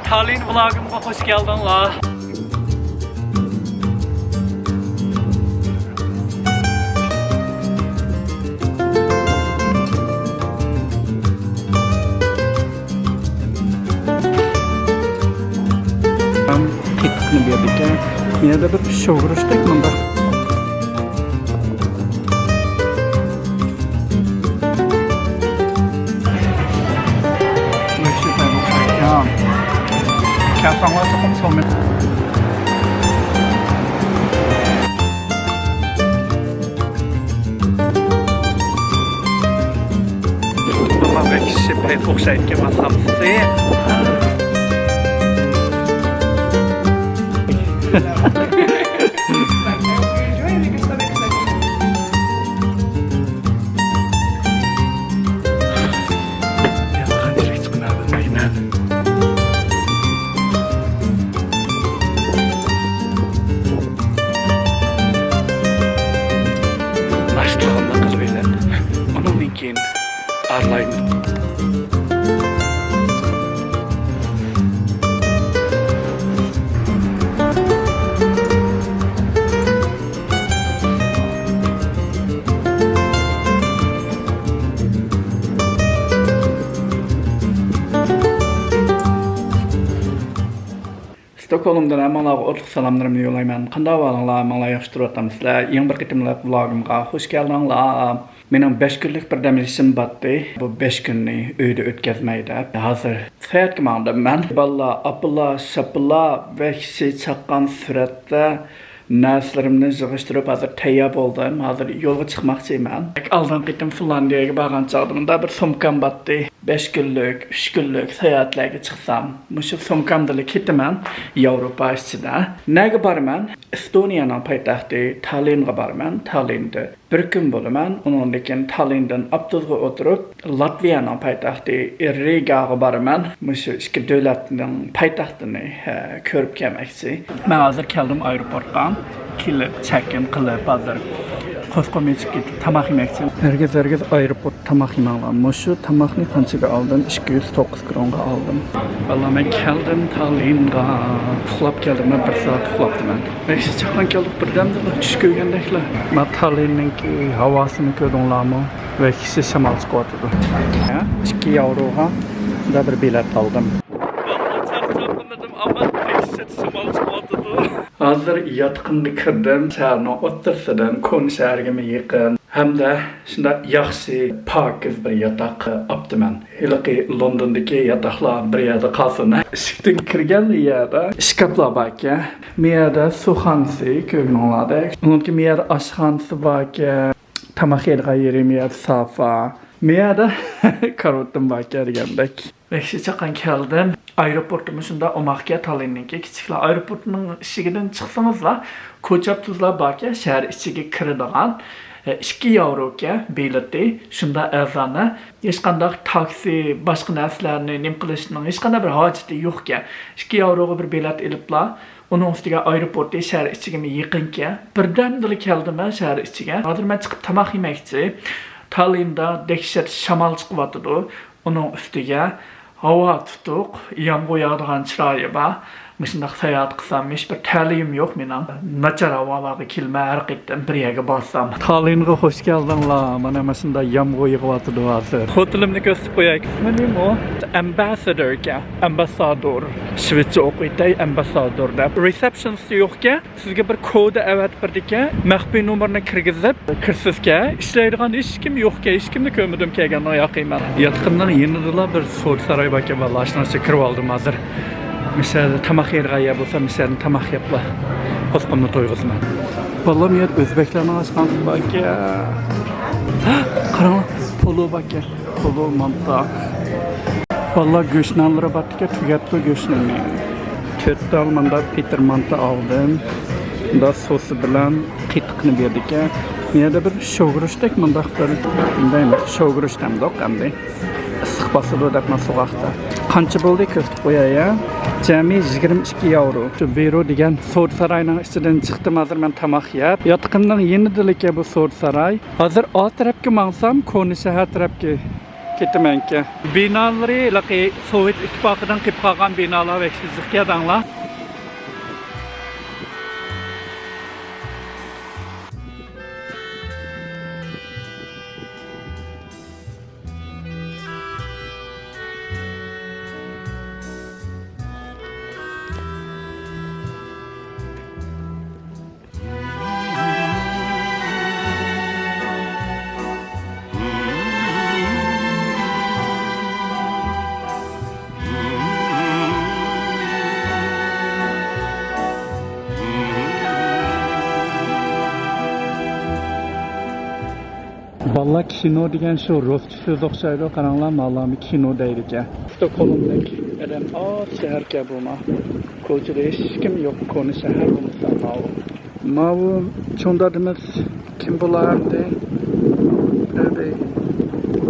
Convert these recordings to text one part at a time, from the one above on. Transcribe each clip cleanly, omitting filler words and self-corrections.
Tallinn vlogimga hoş geldinler. Teknikni berdik. Menda bir sho'g'rishdek bunda. Kasanglar 조금 소매. Ama belki pek okşayıp masamızı. Arlayın. Stockholm'dan amalar otuq salamlarımı yollayman. Qanday valanglar, manglar yaxshi turibsizlar. Yangi bir qitimliq vlogimga xush keldinglar. Mening 5 kunlik bir dam ishim batdi. Bu 5 kunni uyda o'tkazmaydi. Hozir sayatga mandim men. Balla, apilla, shapilla va kishi chaqqan suratda narsalarımni yig'ishtirib hozir tayyor bo'ldim. Hozir yo'lga chiqmoqchiman. Oldin qitim Finlandiyaga borgan chog'imda bir sumkam batdi. 5 kunlik, 3 kunlik sayohatlarga chiqsam, mushu sumkamda ketaman Yevropa ichida. Nega boraman? Estoniyaning poytaxti Tallinnga boraman. Tallinnda bir kun bo'laman. Undan keyin Tallinndan avtobusga o'tirib Latviyaning poytaxti Rigaga boraman. Mushu ikki davlatning poytaxtini ko'rib kelmoqchi. Men hozir keldim aeroportga. Kelib check-in qilib hozir Qo'shqo'm yetib ketib tamoq yemoqchi. Herkes aeroport tamoq yemoqman. Mushu tamoqni qanchaga oldim? 209 kronga oldim. Vallahi men keldim Tallinnga. Uxlab keldim, bir soat uxlabman. Men chiqqan keldik birdamda tush ko'rgandeklar. Men Tallinnning havosini ko'rdinglarmi? Va kishi shamol chiqyapti. 2 yevroga da bir bilet oldim. Hozir yotqinga kirdim. Shaharning o'rtasidan Kon shahriga yaqin. Hamda shunda yaxshi pokiz bir yotoq optiman. Hiliqi Londondagi yotoqlar bir yerda qolsin. Eshikdan kirgan yerda shkaflar bor ekan. Bu yerda suxonasi ko'rinadi. Undan keyin bu yerda oshxonasi bor ekan. Tamoq yeydigan yerim yer sofa. Bu yerda karotim bor ekan degandek. Beşi çaqqan keldim. Aeroportimiz shunda Omoqga Tallinnga kichiklar aeroportning eshigidan chiqsangizlar, ko'chabtuzlar borki, shahar ichiga kiradigan 2 yevroga bileti, shunda azani, hech qanday taksi, boshqa narsalarni nim qilishning hech qanday bir hojati yo'q ekan. 2 yevroga bir bilet iliblar. Onun ustiga aeroportda shahar ichiga yaqinga birdamdili keldim shahar ichiga. Hozir men chiqib tamoq yemoqchi. Tallinnda dehshat shamol chiqyapti. Onun ustiga havo tutuq, yomg'ir yog'adigan chiroyi bor. Shunday sayohat qilsam, hech bir ta'lim yo'q mening. Nachar havolarga kelmay har qayerdan bir yerga borsam. Tallinnga xush keldinglar. Mana shunday yomg'ir yog'yapti hozir. Hotelimni ko'rsatib qo'yay. Nima u? Ambassador. Shvetsiya o'qiydi, ambassador deb. Receptionist yo'qka, sizga bir kodi avat birdika, maxfiy nomerni kirgizib, kirsizga, ishlaydigan hech kim yo'qka, hech kimni ko'rmadim kelgandan yoqiyman. Yotqindan yenidila bir so'z saroy baka valashnacha kirib oldim hozir. Mesela tamoq yerga bo'lsa, mesela tamoq yepla. Qo'shqomni to'yg'izman. Vallahi men o'zbeklarning oshxonasi bor ekan. Qarang, polo bor ekan. Polo manta. Vallahi go'shtnalari bor ekan, tugatdi go'shtni. 4 ta manda Peter manta oldim. Da sosi bilan qitiqni berdi ekan. Menda bir sho'g'rishdek mundaq bir bunday sho'g'rishdam doq qanday. Issiq bosadi deb masoqda. Qancha bo'ldi ko'rsatib qo'yay. Jami 22 yevro. Shu Bero degan So'd saroyining ichidan chiqdim hozir men tamoq yeb. Yotqinning yenidilika bu So'd saroy. Hozir o tarafga mansam, Koni shahar tarafga Ketmenki. Binaları laqi Sovet İttifaqıdan qilib qolgan binalar vəksizlikə danglar. Valla kino degan shu ruscha so'z o'xshaydi, qaranglar, ma'lum kino deydi ekan. Stockholmdagi adam shaharga bo'lma. Ko'chada hech kim yo'q, koni shahar bo'lsa ma'lum. Ma'lum chondadimiz kim bo'lardi?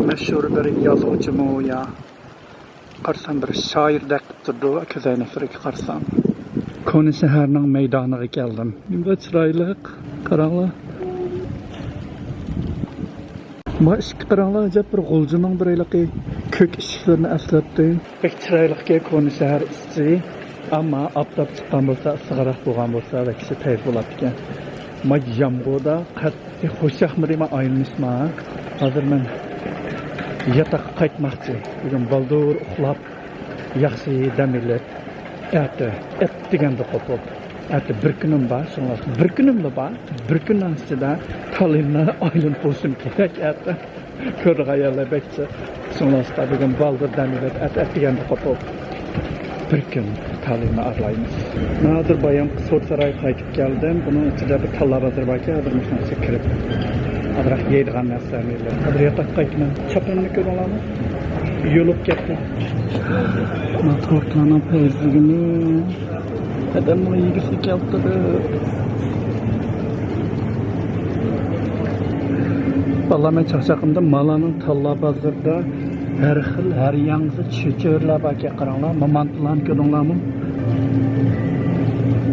Mashhur bir yozuvchimi ya? Qarsam bir shoirdek turdi, ko'zaynafirga qarsam. Koni shaharning maydoniga keldim. Nima chiroyli, qaranglar. Ma ishki qaranglar, ajab bir g'uljining bir iliqi ko'k ishlarini aslatdi. Pek chiroyli koni shahar ichi, ammo oftob chiqqan bo'lsa, issiqroq bo'lgan bo'lsa, kishi tayyor bo'ladi ekan. Ma jamboda qattiq xo'shaqmidima aylanishma. Hozir men yataqqa qaytmoqchi. Bugun baldur uxlab, yaxshi dam olib, et deganda qopib. Hatta bir kunim bor, shunlar. Bir kunimda bor. Bir kundan ichida Tallinnni aylanib bo'lsin kerak. Hatta ko'rg'aylar bekchi. Shunlar bugun baldur dam olib, deganda qopib. Bir kun Tallinnni arlaymiz. Nadir bayam So't saroyiga qaytib keldim. Buning ichida bir talabazir borki, hozir shuncha kirib. Adrak yeydigan narsalar. Hozir yataq qaytman. Chapimni ko'raman. Yo'lib ketdi. Motorlarning payzligini adamlar yigisi keltirdi. Vallahi men charchaqimda Malaning Tallabazirda har xil, har yangi chechirlar borga qaranglar. Momantlarni ko'ringlarmi?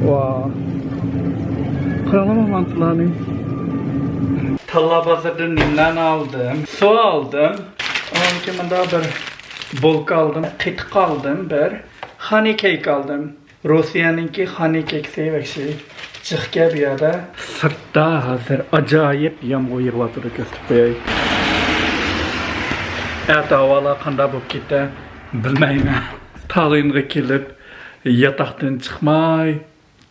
Va qaranglar momantlarni. Tallabazirdan nimlarni oldim? Su oldim. Onki menda bir bolka oldim, qitiq oldim, bir honey cake oldim. Rossiyaningki honey cake sevakshi. Chiqga bu yerda sirtda hozir ajoyib yomg'ir yog'ayotdi, ko'rsatib qo'yay. Avvalo qanday bo'lib ketdi bilmayman. Tallinnga kelib yotoqdan chiqmay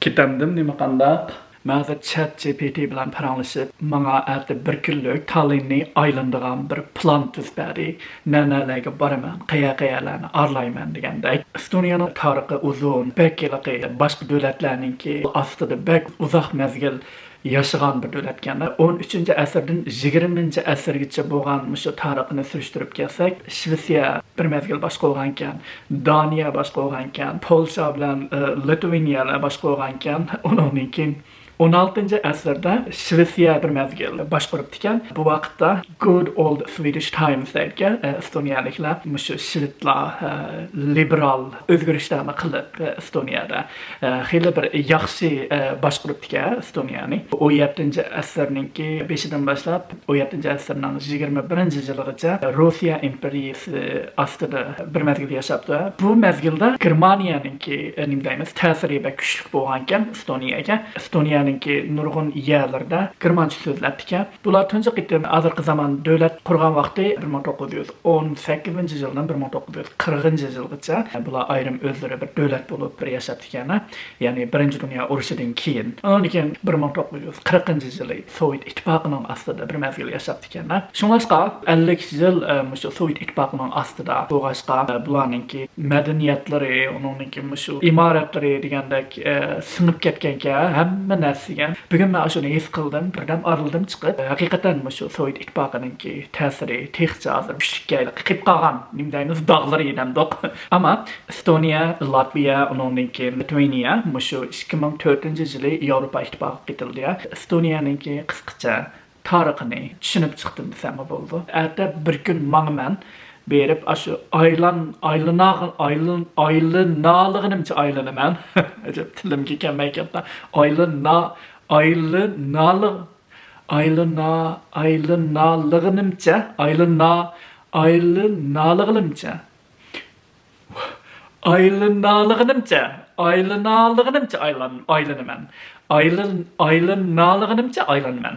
ketamdim, nima qandaq. Ma'zur ChatGPT bilan paranglashib, menga atib bir kunlik Tallinnni aylandigan bir plan tuzdi. Nanalarga boraman, qayoqlarni arlayman degandek. Estoniyaning tarixi uzun, bekilaqi boshqa davlatlarningki ostida bek uzoq mezgil yaşagan bir davlatkan. 13-asrdan 20-asrgacha bo'lgan shu tarixini surishtirib kelsak, Shvetsiya bir mezgil boshqa bo'lgan ekan, Daniya boshqa bo'lgan ekan, Polsha bilan Litvaniyalar boshqa bo'lgan ekan. Undan keyin 16-asrda Shvetsiya bir mezgil boshqarib ekan. Bu vaqtda Good Old Swedish Times deydigan estoniyaliklar shu shvedlar liberal o'zgarishlarni qilib Estoniyada xeyli bir yaxshi boshqarib ekan Estoniyani. 17-asrningki 5-dan boshlab 17-asrning 21-yiligacha Rossiya imperiyasi ostida bir mezgil yashapti. Bu mezgilda Germaniyaningki nima deymiz, ta'siri va kuchli bo'lgan ekan Estoniyaga. Estoniyaningki nurg'un yerlarda germancha so'zlar ekan. Bular tunji qitim hozirgi zamon davlat qurgan vaqti 1918-yildan 1940-yilgacha bular ayrim o'zlari bir davlat bo'lib bir yashab ekan. Ya'ni Birinchi dunyo urushidan keyin. Undan keyin 1940-yili Sovet ittifoqining ostida bir mezgil yashab ekan. Shunlashqa 50 yil shu Sovet ittifoqining ostida bo'lg'ashqa bularningki madaniyatlari, uningki shu imoratlari degandek sinib ketgan hamma narsaga. Bugun men shuni his qildim, birdan arildim chiqib. Haqiqatan shu Sovet ittifoqininki ta'siri texcha hozir kuchga qilib qolgan, nima deymiz, dog'lari edamdoq. Ammo Estoniya, Latviya, undan keyin Litvaniya shu 2004-yili Yevropa ittifoqiga ketildi. Estoniyaninki qisqacha tarixini tushunib chiqdim desam bo'ldi. Erta bir kun mangman berib shu aylanlig'inimcha aylanaman. Ajab tilimga kelmayapti. Aylanalig'imcha. Aylanalig'imcha aylanaman. Aylanalig'imcha aylanaman.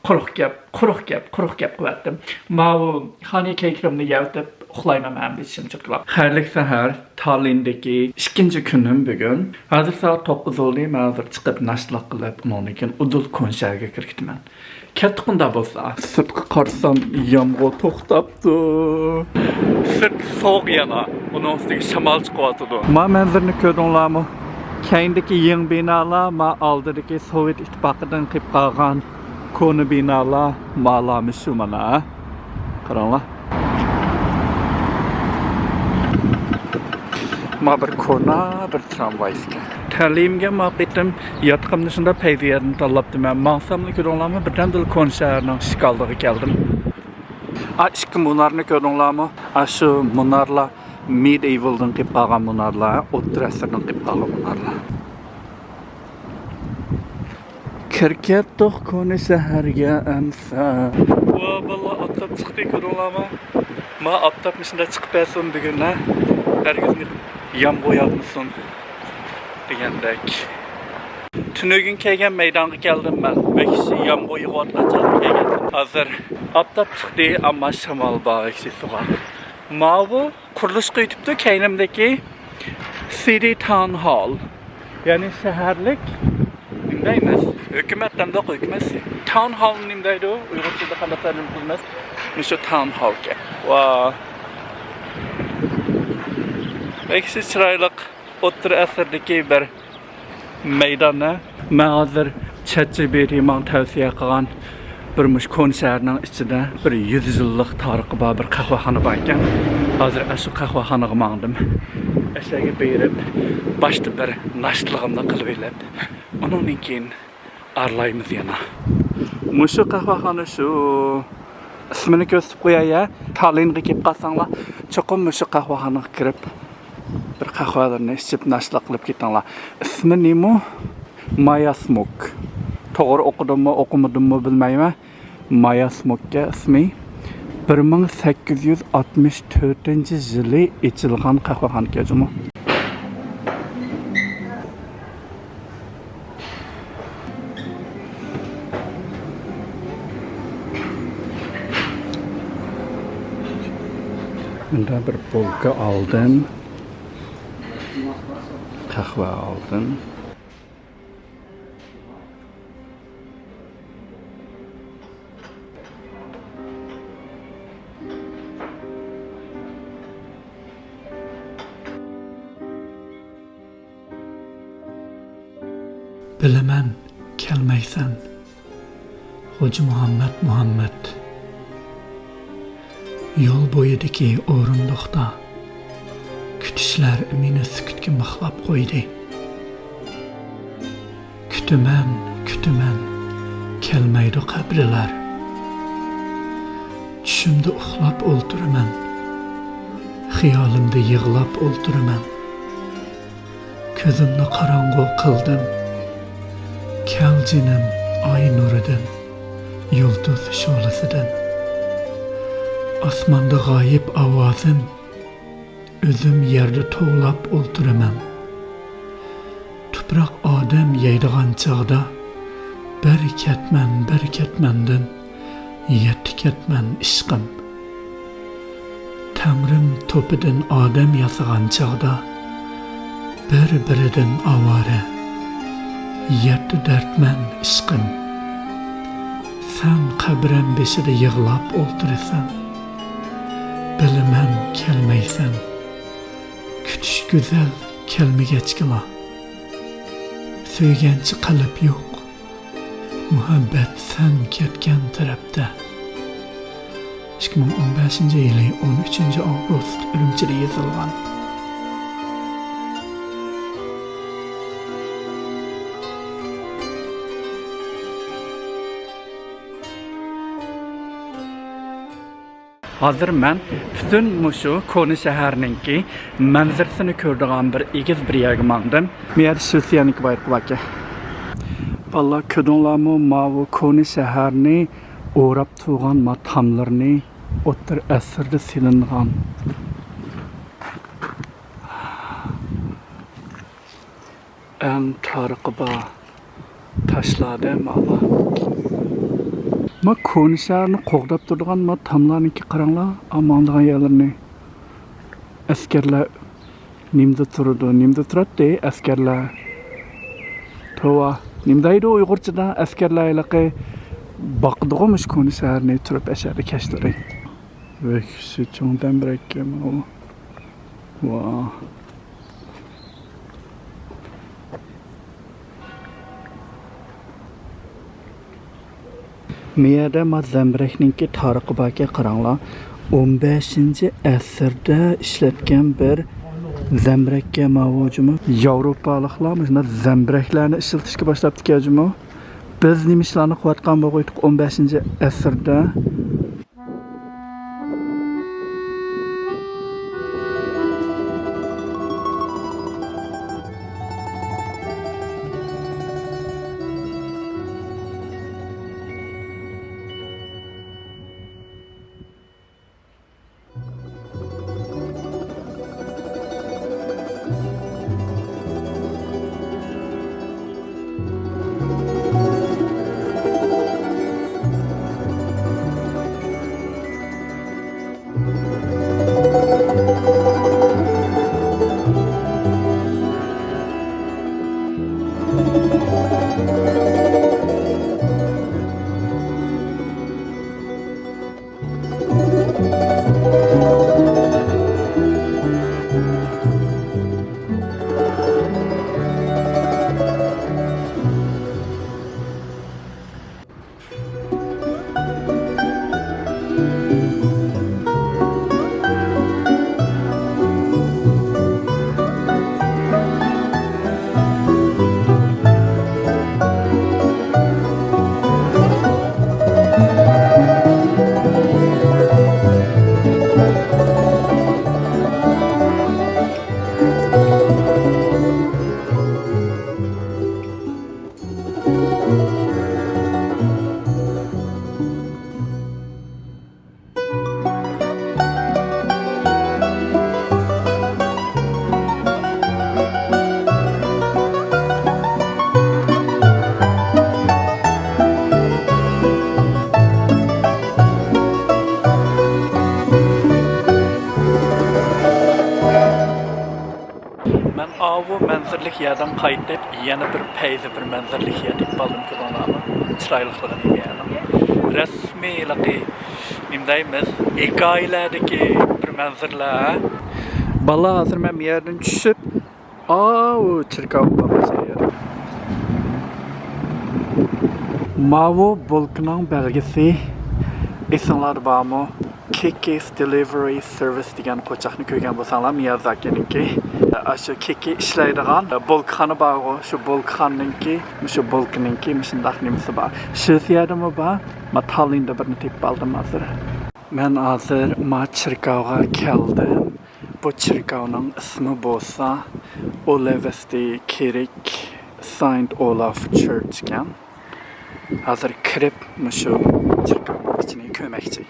Quruq gap qilyaptim. Ma'u xani kekrimni yavtib uxlayman ham ishim chiqdi. Xayrli sahar Tallinndagi 2-kunim bugun. Hozir soat 9 oldu. Men hozir chiqib nashliq qilib, undan keyin udul konsertga kiribman. Ketqinda bo'lsa, sirtqa qarsam yomg'ir to'xtabdi. Sirt sovuq yana. Uning ustiga shamol chiqyapti. Men manzarni ko'rdinglarmi? Keyindagi yangi binolar, ma oldidagi Sovet ittifoqidan qilib qolgan konu binalar ma'lumi shu mana. Qaranglar. Ma bir kona, bir tramvayga. Ta'limga maqetim yotqimni shunda payziyatni tanlabdim. Men maqsamni ko'ringlarmi? Birdan dil konsertning shikaldiga keldim. Ikki munarni ko'ringlarmi? Shu munarlar medievaldan qilib qolgan munarlar, o'rta asrdan qilib qolgan munarlar. Kirkatdoq koni shaharga amsa. Va balla ottab chiqdi ko'ringlarmi? Ma ottab shunda chiqib bersin bugun. Herkes yomg'ir yog'masin degandek. Tunugin kelgan maydonga keldim men. Bekisi yomg'ir yog'ayotgan kelgan. Hozir ottab chiqdi, ammo shamol bor eksisiga. Ma'vu qurilish qilibdi kaynimdagi City Town Hall. Ya'ni shaharlik nimdaymiz? Hukumatdan da hukumat. Town Hall nimdaydi? Uyg'urchada qanday ta'lim qilmas? Shu Town Hall ke. Va Eksi çıraylık otur əsrdəki bir meydana. Mən hazır ChatGPT mən tavsiyə qılğan bir konsertning içində bir 100 yıllık tarixi var bir qəhvəxana var ekan. Hazır şu qəhvəxanaga məngdim. Əşəyə berib başda bir naşlığımni qılıb elib. Ondan keyin arlayımız yana. Muşu qəhvəxana şu ismini göstərib qo'yaya. Tallinnga kelib qalsanglar, cho'qim muşu qəhvəxanaga kirib bir qahvalarni içib nashla qilib ketinglar. İsmi nima? Maya Smoke. To'g'ri o'qidimmi, o'qimadimmi bilmayman. Maya Smoke'ga ismi 1864-yili ichilgan qahvaxona kechimi. Bunda bir polka aldım. Kahve aldım. Bilaman kelmaysan, Xo'ja Muhammad. Yo'l bo'yidagi o'rindiqda kutishlar meni sukutga mixlab qo'ydi. Kutaman, kelmaydi qabrilar. Tushimda uxlab o'ltiraman, xiyolimda yig'lab o'ltiraman. Ko'zimni qorong'u qildim. Kel jinim oy nuridan, yulduz sholasidan. Osmonda g'oyib ovozim, o'zim yerda to'g'lab o'ltiraman. Tuproq odam yeydigan chog'da bir ketmandan yetti ketman ishqim. Tamrim to'pidan odam yasagan chog'da bir-biridan ovora yetti dardman ishqim. Sen qabrim beshida yig'lab o'ltirasan. Bilaman kelmaysan. Kutish go'zal kelmagachgila. Söyganchi qalb yo'q. Muhabbat sen ketgan tarafda. 2015-yili 13-avgust Urumchida yozilgan. Hazır mən bütün muşu konu şəhərninki mənzərəsini gördüğüm bir egiz bir yerə məngdim. Məyər sosiyanik bayırqı var ki. Vallahi ködünlərmi mavu konu şəhərini o'rab turgan matamlarni o'ttir asrda silingan en tarqıba taşladı mala. Ma konuşarını qoğdab turgan ma tamlarniki qaranglar, amandığan yerlerini. Askerler nimde turadi askerler. Tova nimdaydı Uyg'urchada askerlarga baqdiğimiz konuşarını turib aşarı keşleri. Ve şu çoğundan bırakayım o. Wow. Miyada ma Zembrekninki tarixi qaranglar 15-asrda ishlatgan bir zambrakka mavjumi Yevropaliklar mana zambraklarni ishlatishga boshlabdi-ku. Biz nima ishlarni qilayotgan bo'ldik 15-asrda. Bu manzarlik yerden qaytib, yana bir payzi bir manzarlik yer deb baldim ko'rganlarmi? Chiroyliligini yani. Rasmiyligi nimdaymiz? Hikoyalardagi bir manzarlar. Bala hozir men bu yerdan tushib, o chirkov bo'lmasa yer. Mavu Volkan'ın belgesi esinglar bormi? Kiki's Delivery Service degan qo'chaqni ko'rgan bo'lsanglar, Miyazaki'niki. Shu Kiki ishlaydigan Volkanı bor, shu Volkan'ninki, shu Volkan'ninki shundaq nimasi bor. Shu yerdami bor? Men Tallinnda birini tepib oldim hozir. Men hozir chirkovga keldim. Bu chirkovning ismi bo'lsa Olevesti Kirik Saint Olaf Church ekan. Hozir kirib shu chirkovning ichini ko'rmoqchi.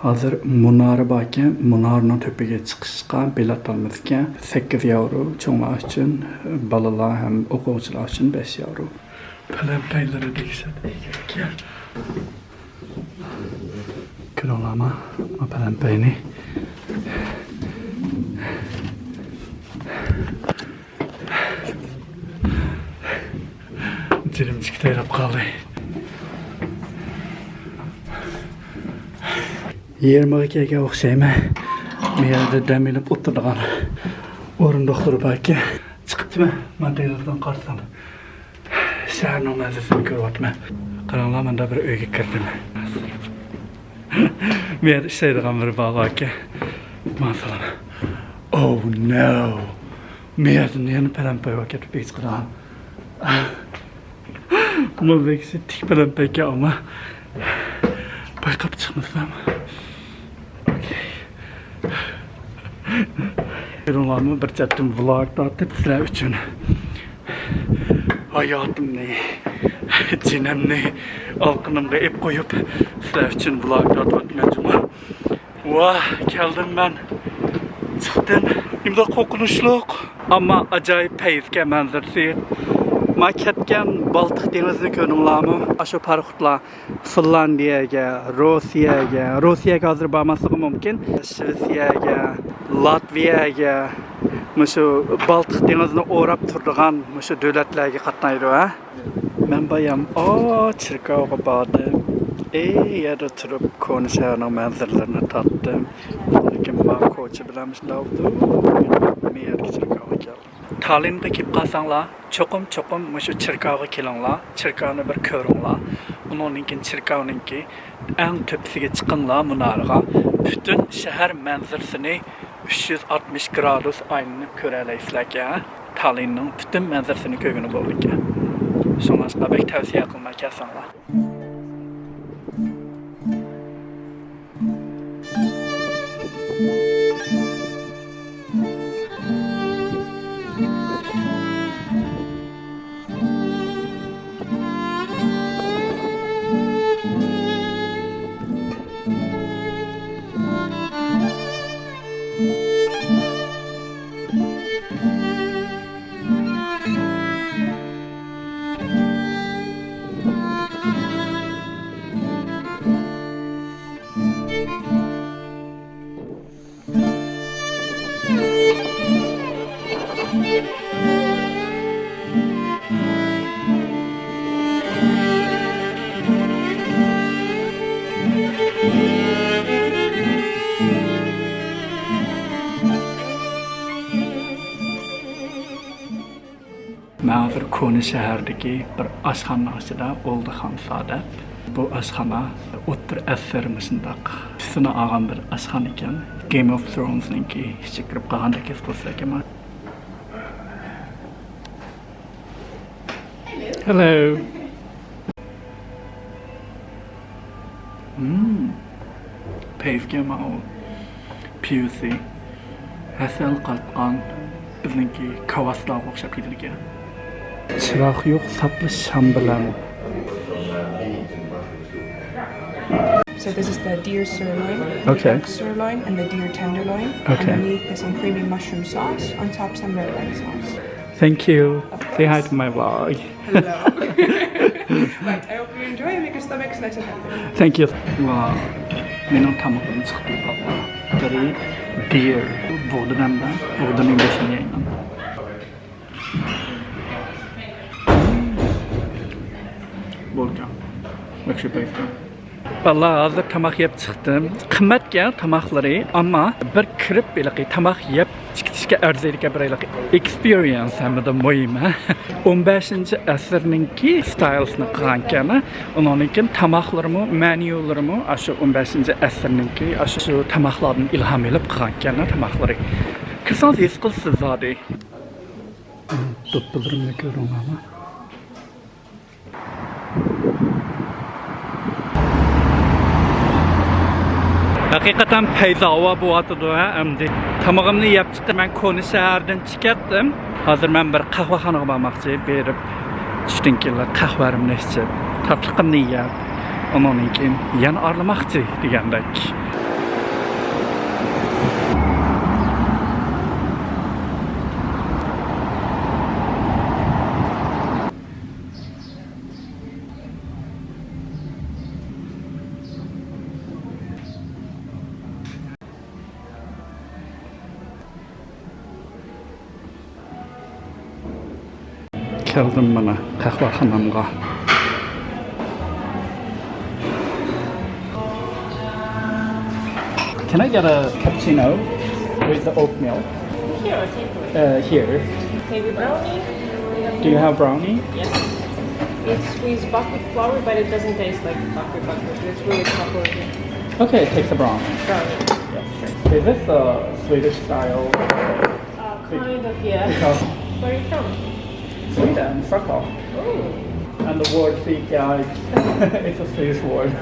Hazır munara bakın, munarının tepeye çıkışqa bilet almazken 8 euro, çoğunlar için, balalar hem okuyucular için 5 euro. Pələmpəylərə deyirsən, gel. Kırolama, o pələmpəyini. Dilimcik deyirəm qalı. Yermağıya oxşayma. Meyada dəmilib oturduğan orundoqları belki. Çıxıbdı mı? Mən deyilirdən qarsam. Şəhərinin məzəsini görüyordum. Qaranlar mən də bir öyge kirdim. Meyada işləydiğən bir bağlar ki. Mən salam. Oh no. Meyadın yeni pələmpəy vakit bir çıxıdan. Mən vəksi tik pələmpəy ki ama. Bayqab chiqmasam. Ko'ringlarmi, bir chatdan vlog tortib sizlar uchun hayotimni, jinimni olqinimga ep qo'yib sizlar uchun vlog tortyapman. Vah, keldim ben. Chiqdim. Imda qo'rqinchliq, ammo ajoyib paytga manzarasi. Men ketgan Baltiq dengizini ko'ringlarmi? Shu paraxodlar Finlandiyaga, Rossiyaga hozir bormasligi mumkin. Shvetsiyaga, Latviyaga, shu Baltiq dengizini o'rab turgan shu davlatlarga qatnaydi, ha? Men bayam chirkovga bordim. Yerda turib Koni shahrining manzaralarini tatdim. Lekin men ko'cha bilan ishlavdim. Men yerga chirkovga keldim. Tallinnga kelib qolsanglar, cho'qim shu chirkovga kelinglar. Chirkovni bir ko'ringlar. Uningkin chirkovninki eng tepasiga chiqinglar munaraga. Butun shahar manzarasini 360 gradus aylanib ko'ralaysizlar. Tallinning butun manzarasini ko'rgani bo'ldik. Shunga bek tavsiya qilmay kelsanglar. Mağdur Koni şəhərdəki bir aşxana içində oldu Xanzadə. Bu aşxana o'ttir asr mısındaq. Üstünə ağan bir aşxana ekan. Game of Thrones'ninki içi kirib qalğandək his qılsak ama. Hello. Peyvga ma'u PUC. Hasal qatqan bizniki kavaslarga o'xshab ketilgan. Chiroq yo'q, sapli sham bilan. So this is the deer sirloin, Okay. the duck sirloin, and the deer tenderloin. Okay. Underneath is some creamy mushroom sauce. On top, some red wine sauce. Thank you. Say hi to my vlog. Hello. Right, I hope you enjoy and make your stomachs nice and healthy. Thank you. Wow. Mening tamog'im chiqdi baba. Biri deer. Buğdadan ben. Buğdanın beşini yayman. Bo'lgan. Yaxshi paytda. Vallahi hozir tamoq yeb chiqdim. Qimmatga tamoqlari, ammo bir kirib belaqi tamoq yeb chiqishga arziydigan bir experience hamda muhim. 15-asrninki stylesni qilgan ekan. Uningkin tamoqlarimi, menyularimi shu 15-asrninki shu tamoqlardan ilhom olib qilgan ekan tamoqlari. Kirsangiz his qilsiz zodi. Do'ppalarimni ko'ringlarmi? Hakikaten peyzava bu atıdı ha emdi. Tamağımını yap çıktım. Ben Koni şehirden çıkarttım. Hazır ben bir kahvexanaga bormoqchi berib tushdan keyin qahvarimni ichib, tatliqimni yeb, ondan keyin yana arlamoqchi degandek. Keldim mana qahvaxonamga. Can I get a cappuccino with the oat milk? Here or takeaway? Here. Maybe brownie? Do you have brownie? Yes. It's squeezed buckwheat flour, but it doesn't taste like buckwheat. It's really chocolatey. Okay, take the brownie. Brownie. Yes. Is this a Swedish style? Kind of, yeah. Because Where are you from? Sweden, Stockholm. Oh. And the word fika, it's a Swedish word.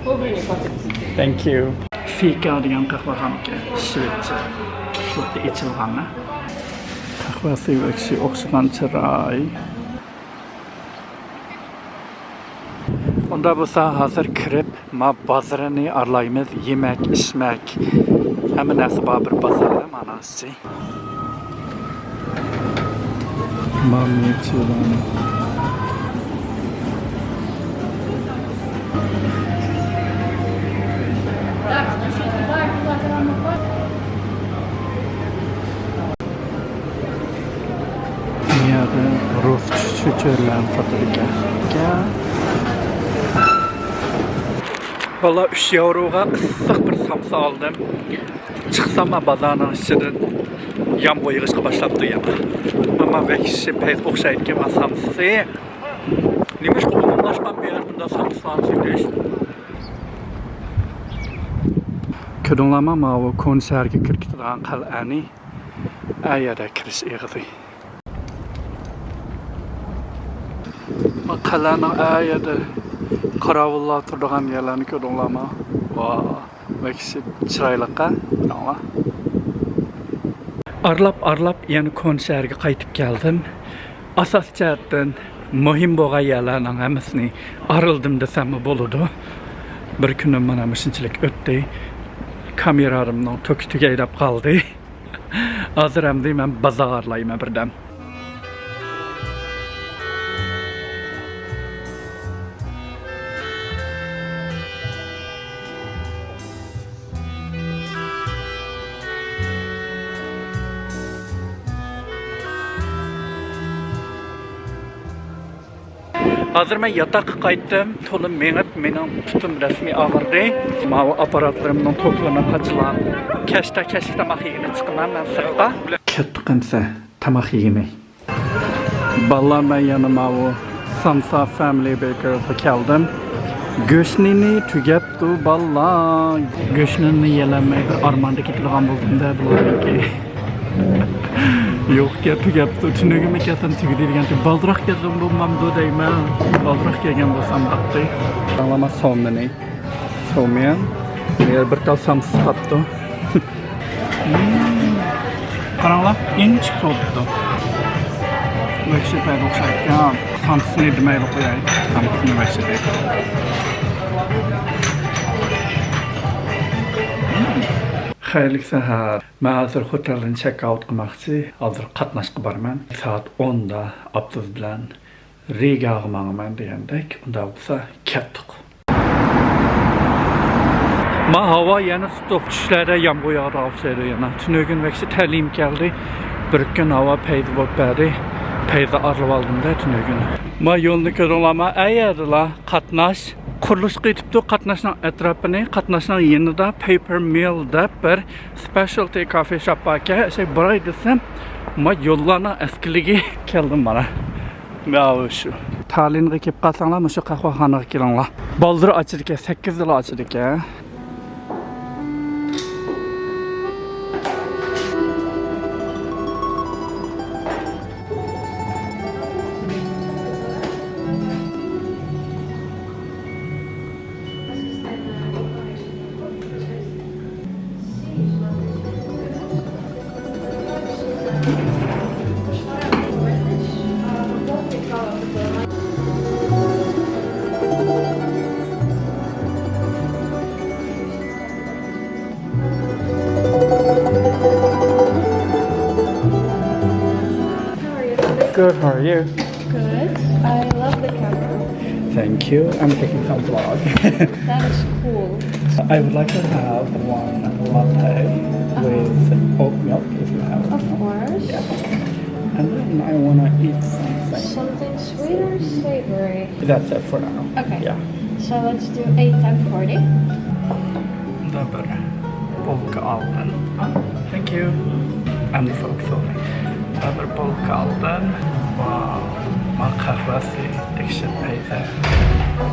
We'll bring you coffee. Thank you. Fika degan qahva hamki Shvetsiya shuda ichilganmi? Qahva suvi o'xshagan chiroy. Onda bo'lsa hozir kirib, ma bozorini arlaymiz, yemak, ichmak. Hamma narsa bor bir bozorda manasi. Mamnunchiman. Niyada rus chuchurlarni sotadigan. Valla 3 euroga ıssıq bir samsa aldım. Çıksam bazarın içinden yan boyğışqa başlapdı yana. Ama vəkişi pek oxşaydı ki samsı. Nimiş qulunlaşman bir yer bunda samsılanıymış. Ködünlama mavu konserge kirkitidan qal'ani ayada kirish eğdi. Qal'ani ayada qaravullar turgan yerlarni ko'rdinglarmi? Va vəkişi chiroyliqa. Arlap yani konserge qaytib keldim. Asas jihatdan muhim bo'lgan yerlarning hammasini arildim desam bo'ladi. Bir kunim mana shunchalik o'tdi. Kameralarımdan toki tugaylab qoldi. Hozir ham men bozorlayman birdan. Hazır ben yatak qaytdım. Tolum menip mening tutum resmi ağırdı. Mavi aparatlarımdan toplana kaçılan. Keşte tamaq yegini çıkmam ben sırqa. Kettiqinsa tamaq yegini. Ballar ben yanıma o Samsa Family Bakers'a geldim. Göşnini tügetdi ballar. Göşnini yelenmey bir armanda ketilgan buldum da bularki. Yok ya tügetdi. Tünügümü kesin tügüdürgen. Baldırak gezdim bulmamdı deymen. Baldırak gelgen bolsam battı. Anlama somini. Somiyan. Yer bir tal samsız kaptı. Qaranglar, inch qolibdi. Vəkişə oxşaydı. Samsını deməyə qoyay. Samsını vəkişə. Xayrlı səhər. Mən hazır oteldən check-out qılmaqçı. Hazır qatnaşqa barman. Saat 10-da Abduz bilan Rigaga manaman degandek. Unda bo'lsa ketdik. Ma hava yana stop tushlarda yağmur yağdı olsaydı yana. Tünögün vəkişi təlim gəldi. Bir gün hava peyda bo'lib berdi. Peyda arılıb aldım da tünögün. Ma yolunu görünləmə əyərdilə qatnaş. Quruluş qıytıbdı qatnaşның ətrafını, qatnaşның yanında Paper Mill deb bir specialty cafe shop barkə. Buray desəm, ma yollarning eskiligi keldim mana. Məv şu. Talinga kelib qalsanglar, shu qahvaxonaga kelinglar. Baldır açıldı ki, 8 yil açıldı ki. Good, how are you? Good. I love the camera. Thank you. I'm taking some vlog. That is cool. I would like to have one latte with oat milk if you have it. Of course. Yeah. And then I want to eat something. Something sweet or savory? That's it for now. Okay. Yeah. So let's do 8 times 40. Double bulk alden. Thank you. I'm the folk filming. Double bulk alden. Wow. Ma kahvesi dikişit peyde.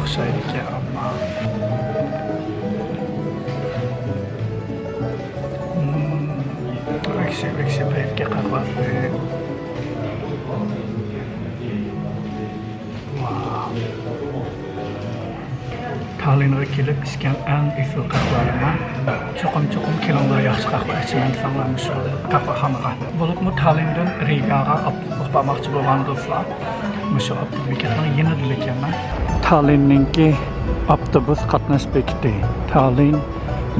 Oxşaydı ki ama. Vekşi peyde ki kahvesi. Wow. Tallinnga kelib ichgan eng usul qahvalarni cho'qim kilonlar yaxshi qahva ichaman sanglamış qahvaxonaga. Bo'libmi Tallinndan Rigaga avtobus bormoqchi bo'lgan do'stlar. Mushu avtobus bekatining yanida ekanman. Tallinningki avtobus qatnash bekati. Tallinn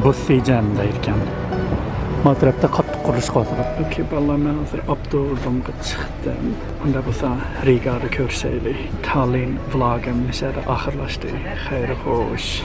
Bossijan'da ekan. Matrafda qattiq qurish qo'zg'ab. Okey, ballar men hozir avtobusga chiqdim. Unda bo'lsa Rigada ko'rishaylik. Tallinn vlogim nishada oxirlashdi. Xayr xo'sh.